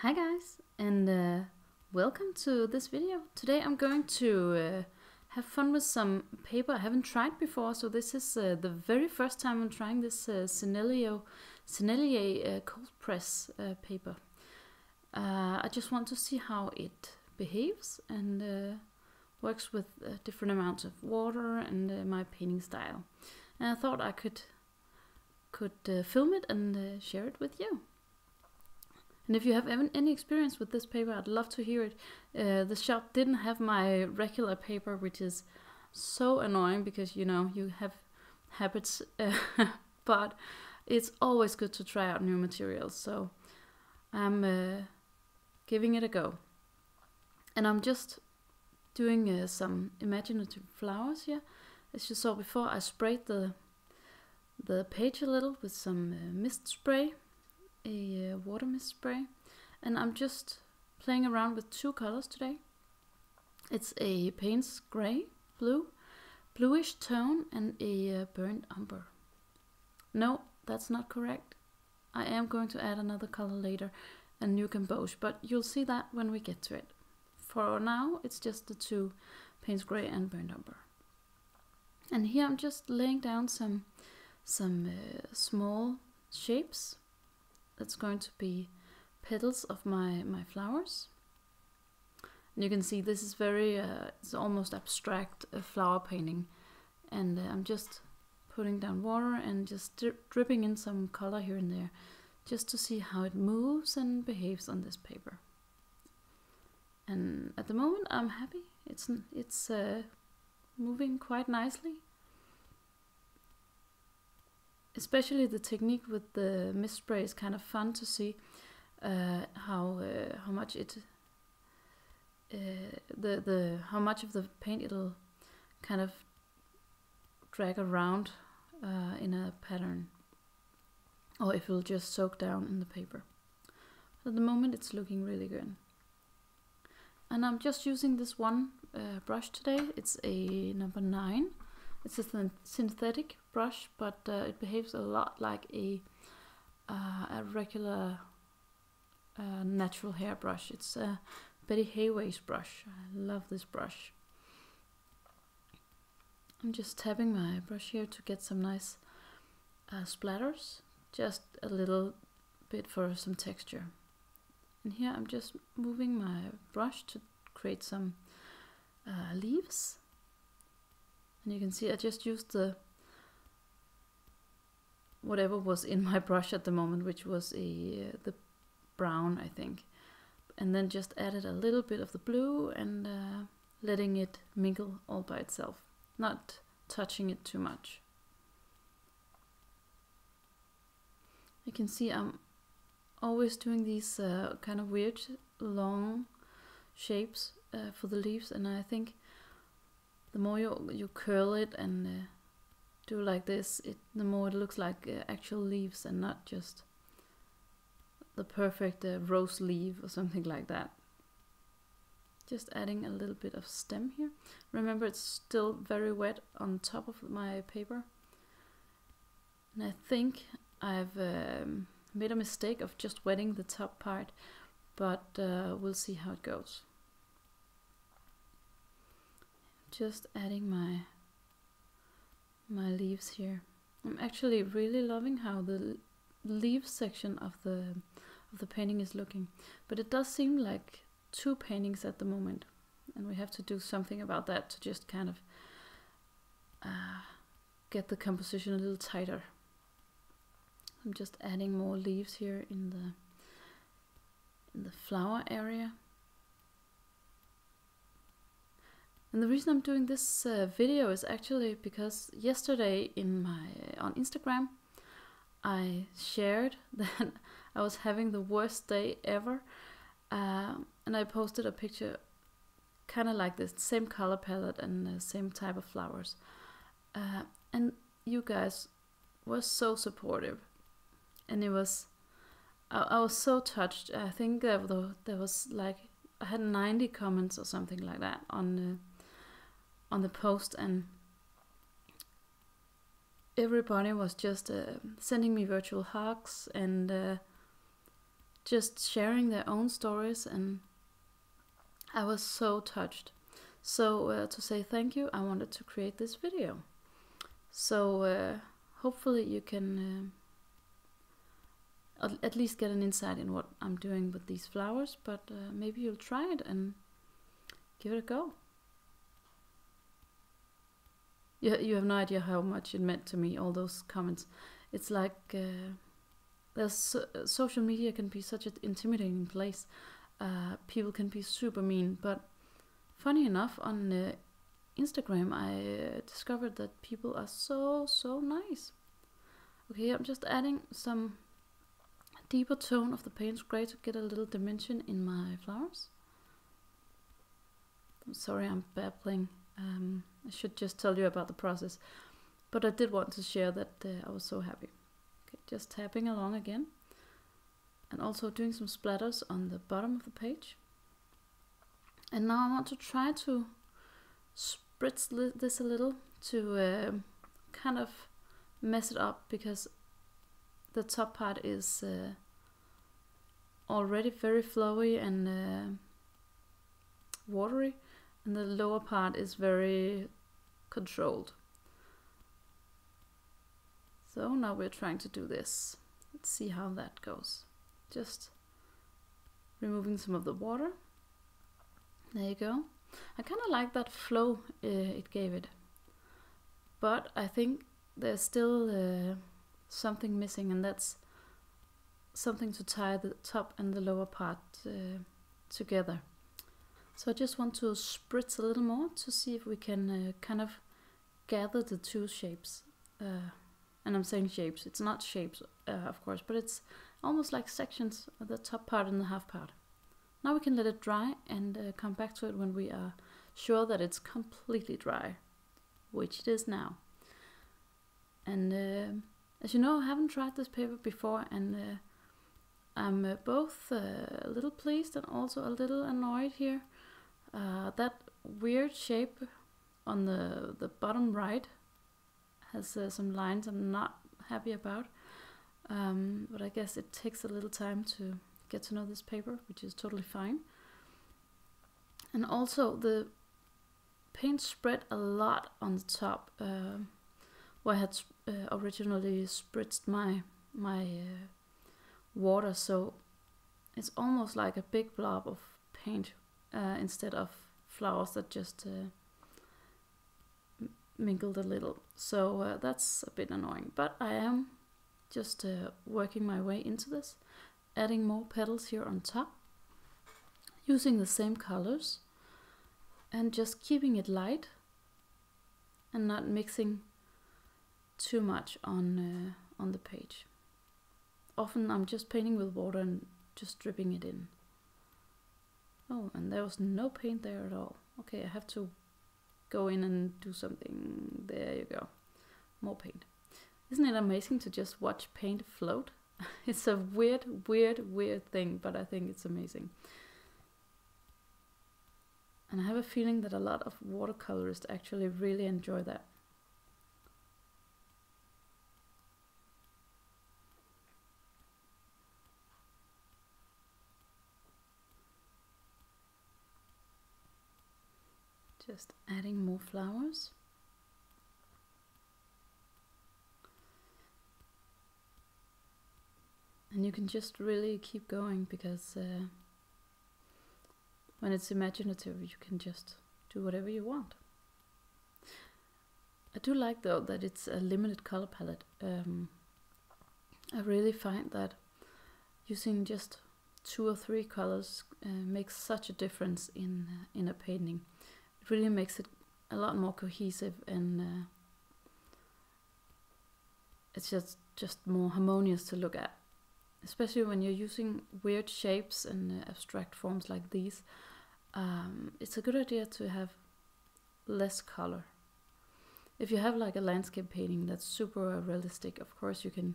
Hi guys, and welcome to this video. Today I'm going to have fun with some paper I haven't tried before, so this is the very first time I'm trying this Sennelier cold press paper. I just want to see how it behaves and works with different amounts of water and my painting style. And I thought I could film it and share it with you. And if you have any experience with this paper, I'd love to hear it. The shop didn't have my regular paper, which is so annoying because, you know, you have habits. But it's always good to try out new materials. So I'm giving it a go. And I'm just doing some imaginative flowers here. As you saw before, I sprayed the page a little with some mist spray. A water mist spray, and I'm just playing around with two colors today. It's a Paynes Grey, bluish tone, and a Burnt Umber. No, that's not correct. I am going to add another color later, a new Gamboge, but you'll see that when we get to it. For now, it's just the two Paynes Grey and Burnt Umber. And here I'm just laying down some small shapes. That's going to be petals of my flowers. And you can see this is very, it's almost abstract flower painting. And I'm just putting down water and just dripping in some color here and there, just to see how it moves and behaves on this paper. And at the moment I'm happy. It's moving quite nicely. Especially the technique with the mist spray is kind of fun to see how much it how much of the paint it'll kind of drag around in a pattern, or if it'll just soak down in the paper. At the moment it's looking really good. And I'm just using this one brush today. It's a number 9. It's a synthetic brush, but it behaves a lot like a regular natural hair brush. It's a Hayways brush. I love this brush. I'm just tapping my brush here to get some nice splatters, just a little bit for some texture. And here I'm just moving my brush to create some leaves. And you can see I just used the whatever was in my brush at the moment, which was the brown, I think. And then just added a little bit of the blue and letting it mingle all by itself, not touching it too much. You can see I'm always doing these kind of weird long shapes for the leaves, and I think the more you curl it and do like this, the more it looks like actual leaves and not just the perfect rose leaf or something like that. Just adding a little bit of stem here. Remember, it's still very wet on top of my paper. And I think I've made a mistake of just wetting the top part, but we'll see how it goes. Just adding my leaves here. I'm actually really loving how the leaf section of the painting is looking, but it does seem like two paintings at the moment, and we have to do something about that to just kind of get the composition a little tighter. I'm just adding more leaves here in the flower area. And the reason I'm doing this video is actually because yesterday on Instagram I shared that I was having the worst day ever, and I posted a picture kind of like this, same color palette and the same type of flowers, and you guys were so supportive, and it was I was so touched. I think there was like, I had 90 comments or something like that on the post, and everybody was just sending me virtual hugs and just sharing their own stories, and I was so touched. So to say thank you, I wanted to create this video. So hopefully you can at least get an insight in what I'm doing with these flowers, but maybe you'll try it and give it a go. You have no idea how much it meant to me, all those comments. It's like social media can be such an intimidating place. People can be super mean, but funny enough, on Instagram I discovered that people are so nice. Okay, I'm just adding some deeper tone of the Paynes Grey to get a little dimension in my flowers. I'm sorry I'm babbling. I should just tell you about the process, but I did want to share that I was so happy. Okay, just tapping along again, and also doing some splatters on the bottom of the page. And now I want to try to spritz this a little to kind of mess it up, because the top part is already very flowy and watery, and the lower part is very controlled. So now we're trying to do this. Let's see how that goes. Just removing some of the water. There you go. I kind of like that flow it gave it, but I think there's still something missing, and that's something to tie the top and the lower part together. So I just want to spritz a little more to see if we can kind of gather the two shapes. And I'm saying shapes, it's not shapes of course, but it's almost like sections of the top part and the half part. Now we can let it dry and come back to it when we are sure that it's completely dry, which it is now. And as you know, I haven't tried this paper before, and I'm both a little pleased and also a little annoyed here. That weird shape on the bottom right has some lines I'm not happy about, but I guess it takes a little time to get to know this paper, which is totally fine. And also the paint spread a lot on the top, where I had originally spritzed my water, so it's almost like a big blob of paint instead of flowers that just mingled a little. So that's a bit annoying, but I am just working my way into this, adding more petals here on top, using the same colors, and just keeping it light and not mixing too much on the page. Often I'm just painting with water and just dripping it in. Oh, and there was no paint there at all. Okay, I have to go in and do something. There you go. More paint. Isn't it amazing to just watch paint float? It's a weird thing, but I think it's amazing. And I have a feeling that a lot of watercolorists actually really enjoy that. Just adding more flowers. And you can just really keep going, because when it's imaginative, you can just do whatever you want. I do like though that it's a limited color palette. I really find that using just 2 or 3 colors makes such a difference in a painting. It really makes it a lot more cohesive, and it's just more harmonious to look at. Especially when you're using weird shapes and abstract forms like these, it's a good idea to have less color. If you have like a landscape painting that's super realistic, of course you can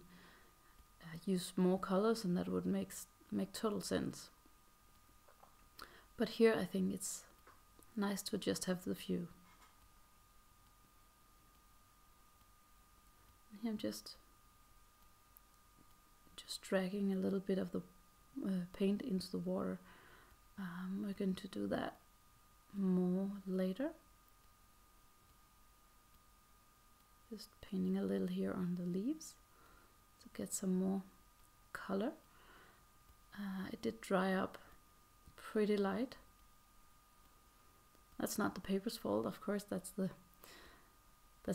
use more colors, and that would make total sense. But here I think it's nice to just have the few. Here I'm just dragging a little bit of the paint into the water. We're going to do that more later. Just painting a little here on the leaves to get some more color. It did dry up pretty light. That's not the paper's fault, of course. That's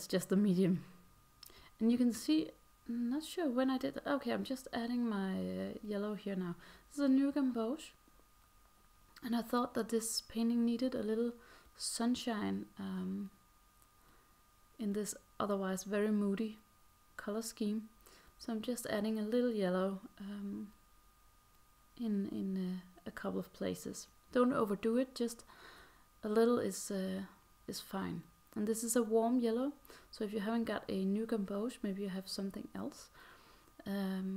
just the medium. And you can see, I'm not sure when I did. Okay, I'm just adding my yellow here now. This is a new Gamboge, and I thought that this painting needed a little sunshine in this otherwise very moody color scheme. So I'm just adding a little yellow in a couple of places. Don't overdo it, just a little is fine. And this is a warm yellow, so if you haven't got a new Gamboge, maybe you have something else. I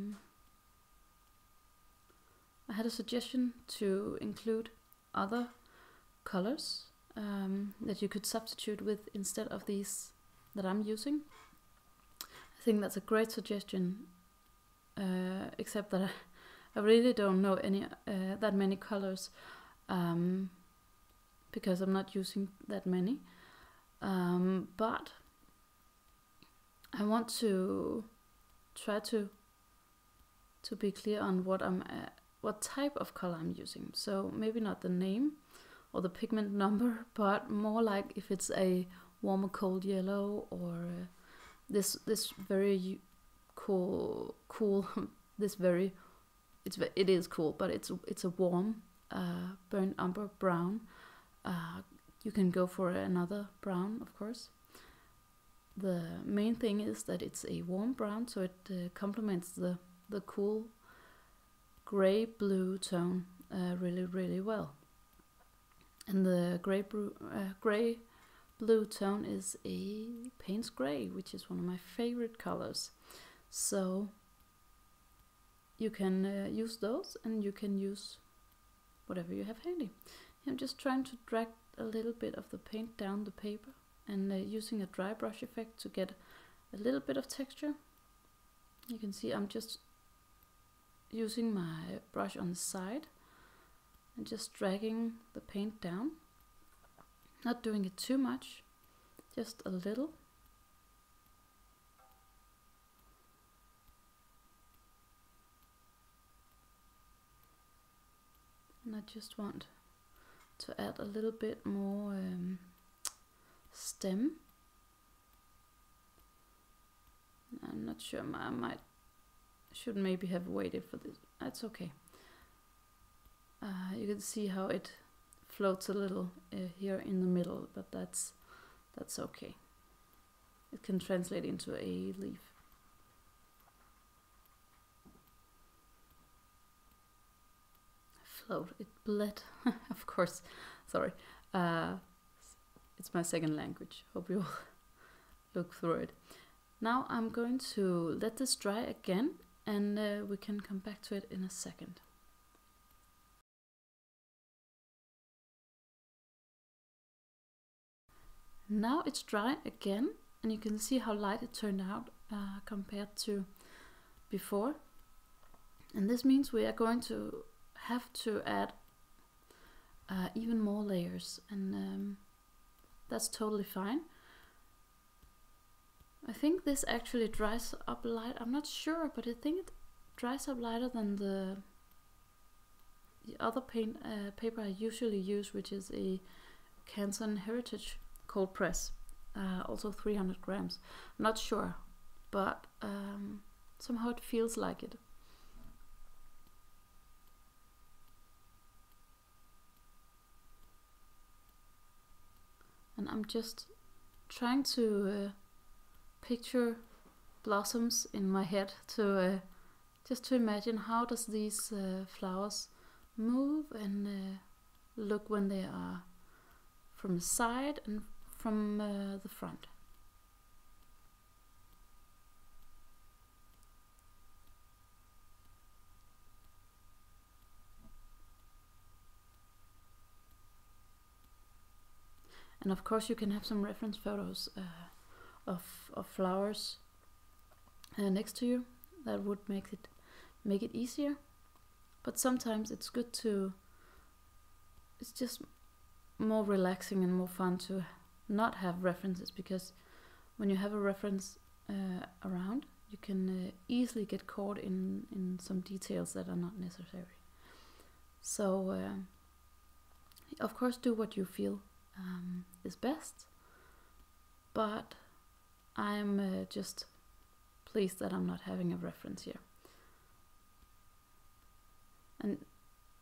had a suggestion to include other colors that you could substitute with instead of these that I'm using. I think that's a great suggestion, except that I really don't know any that many colors, because I'm not using that many. But I want to try to be clear on what type of color I'm using. So maybe not the name or the pigment number, but more like if it's a warm or cold yellow, or this very cool it is cool, but it's a warm burnt umber brown. You can go for another brown, of course. The main thing is that it's a warm brown, so it complements the cool gray blue tone really well. And the gray blue tone is a Paynes Grey, which is one of my favorite colors. So you can use those, and you can use whatever you have handy. I'm just trying to drag a little bit of the paint down the paper, and using a dry brush effect to get a little bit of texture. You can see I'm just using my brush on the side and just dragging the paint down, not doing it too much, just a little. And I just want to add a little bit more stem. I'm not sure, I should maybe have waited for this. That's okay. You can see how it floats a little here in the middle, but that's okay. It can translate into a leaf. Float, it bled, of course, sorry. It's my second language, hope you'll look through it. Now I'm going to let this dry again, and we can come back to it in a second. Now it's dry again, and you can see how light it turned out compared to before. And this means we are going to have to add even more layers, and that's totally fine. I think this actually dries up light. I'm not sure, but I think it dries up lighter than the other paper I usually use, which is a Canson Heritage cold press, also 300 grams. I'm not sure, but somehow it feels like it. And I'm just trying to picture blossoms in my head, to just to imagine how does these flowers move and look when they are from the side and from the front. And of course you can have some reference photos of flowers next to you. That would make it easier. but sometimes it's good to, it's just more relaxing and more fun to not have references, because when you have a reference around, you can easily get caught in some details that are not necessary. So of course do what you feel is best, but I'm just pleased that I'm not having a reference here. And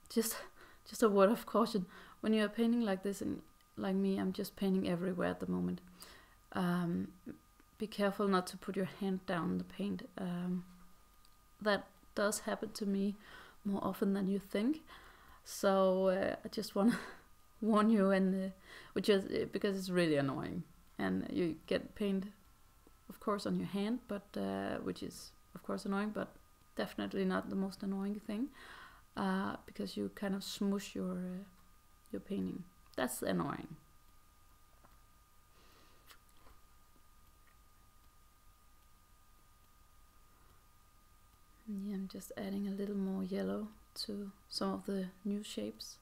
just a word of caution, when you are painting like this, and like me, I'm just painting everywhere at the moment. Be careful not to put your hand down in the paint. That does happen to me more often than you think. So I just want to warn you, and because it's really annoying, and you get paint, of course, on your hand, but which is of course annoying, but definitely not the most annoying thing, because you kind of smush your painting. That's annoying. Yeah, I'm just adding a little more yellow to some of the new shapes.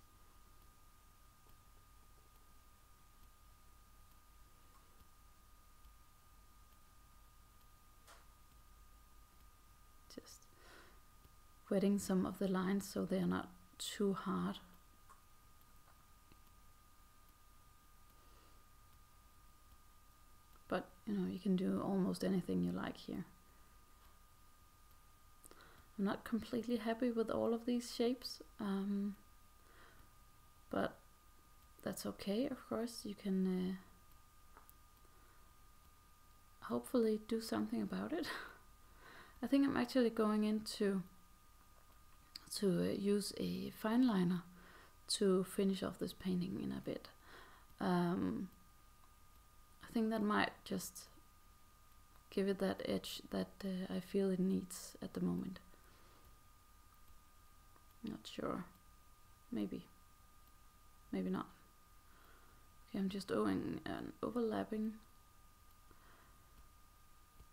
Just wetting some of the lines so they are not too hard. But you know, you can do almost anything you like here. I'm not completely happy with all of these shapes, but that's okay, of course. You can hopefully do something about it. I think I'm actually going into use a fineliner to finish off this painting in a bit. I think that might just give it that edge that I feel it needs at the moment. Not sure. Maybe not. Okay, I'm just doing an overlapping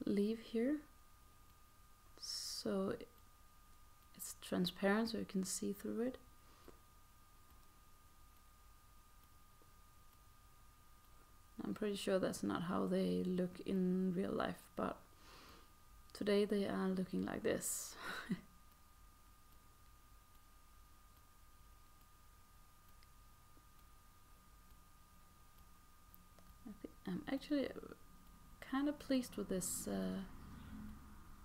leaf here, so it's transparent, so you can see through it. I'm pretty sure that's not how they look in real life, but today they are looking like this. I'm actually kind of pleased with this,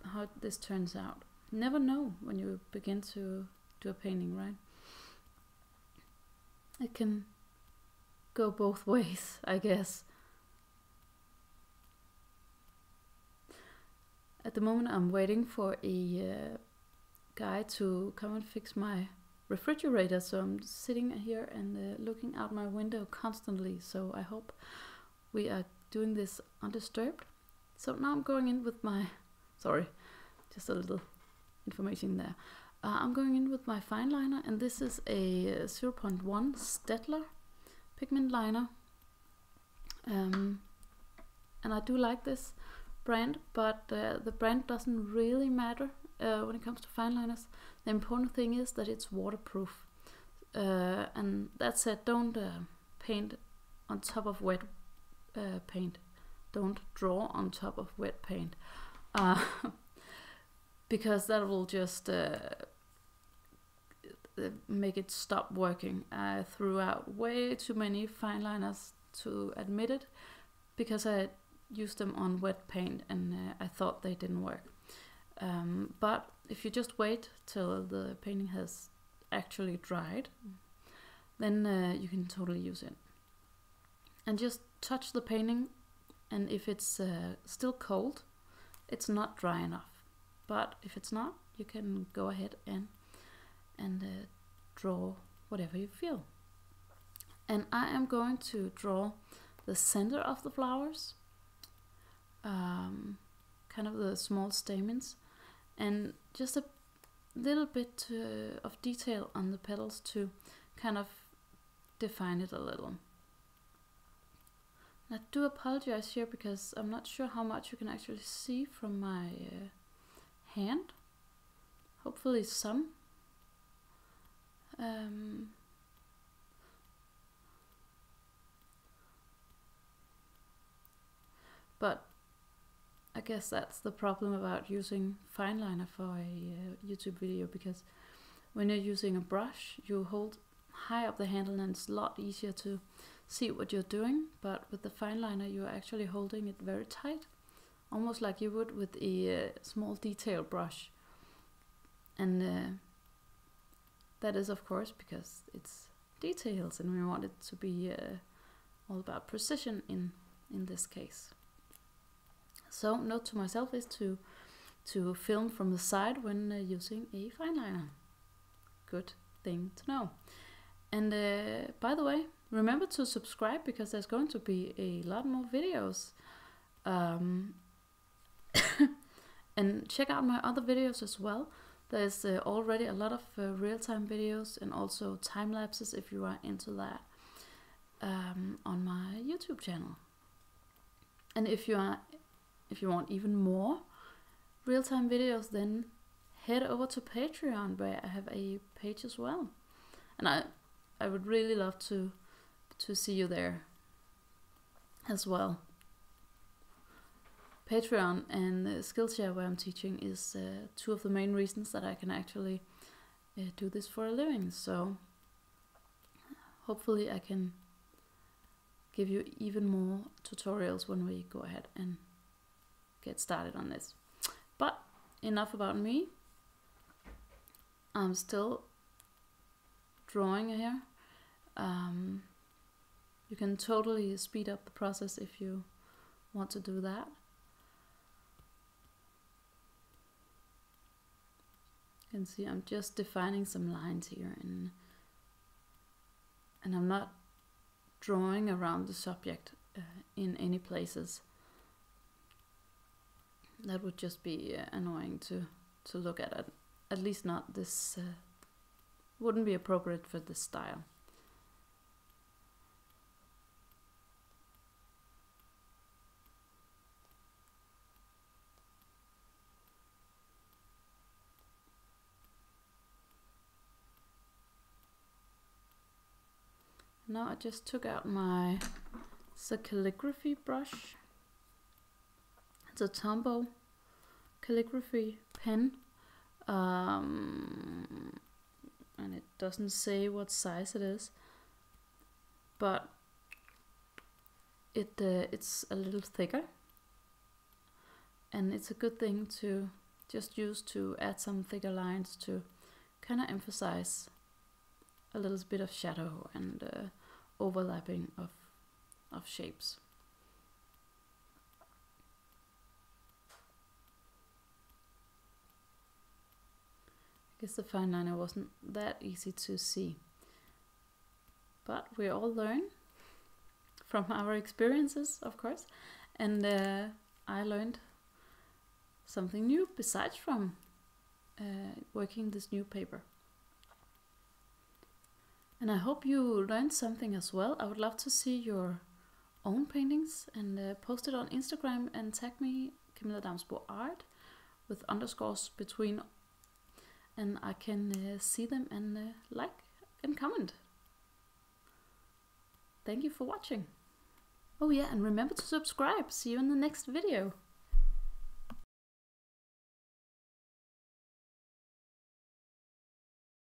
how this turns out. Never know when you begin to do a painting, right? It can go both ways, I guess. At the moment I'm waiting for a guy to come and fix my refrigerator, so I'm sitting here and looking out my window constantly, so I hope we are doing this undisturbed. So now I'm going in with my, sorry, just a little information there. I'm going in with my Fineliner, and this is a 0.1 Staedtler pigment liner. And I do like this brand, but the brand doesn't really matter when it comes to fineliners. The important thing is that it's waterproof. And that said, don't paint on top of wet paint. Don't draw on top of wet paint, because that will just make it stop working. I threw out way too many fineliners to admit it, because I used them on wet paint and I thought they didn't work. But if you just wait till the painting has actually dried, then you can totally use it. And just touch the painting, and if it's still cold, it's not dry enough. But if it's not, you can go ahead and draw whatever you feel. And I am going to draw the center of the flowers, kind of the small stamens, and just a little bit of detail on the petals to kind of define it a little. I do apologize here because I'm not sure how much you can actually see from my hand. Hopefully some. But I guess that's the problem about using Fineliner for a YouTube video, because when you're using a brush, you hold high up the handle and it's a lot easier to see what you're doing. But with the Fineliner, you're actually holding it very tight, almost like you would with a small detail brush. And that is, of course, because it's details and we want it to be all about precision in this case. So note to myself is to film from the side when using a Fineliner. Good thing to know. And by the way, remember to subscribe, because there's going to be a lot more videos. And check out my other videos as well. There's already a lot of real-time videos and also time lapses if you are into that on my YouTube channel. And if you want even more real-time videos, then head over to Patreon, where I have a page as well. And I would really love to see you there as well. Patreon and Skillshare, where I'm teaching, is two of the main reasons that I can actually do this for a living. So hopefully I can give you even more tutorials when we go ahead and get started on this. But enough about me. I'm still drawing here. You can totally speed up the process if you want to do that. You can see I'm just defining some lines here, and I'm not drawing around the subject in any places. That would just be annoying to look at least not this, wouldn't be appropriate for this style. Now I just took out my Calligraphy brush. It's a Tombow calligraphy pen, and it doesn't say what size it is, but it's a little thicker, and it's a good thing to just use to add some thicker lines to kind of emphasize a little bit of shadow and overlapping of shapes. I guess the Fineliner wasn't that easy to see, but we all learn from our experiences, of course, and I learned something new besides from working this new paper. And I hope you learned something as well. I would love to see your own paintings, and post it on Instagram and tag me, Camilla Damsbo Art, with underscores between, and I can see them and like and comment. Thank you for watching. Oh yeah, and remember to subscribe. See you in the next video.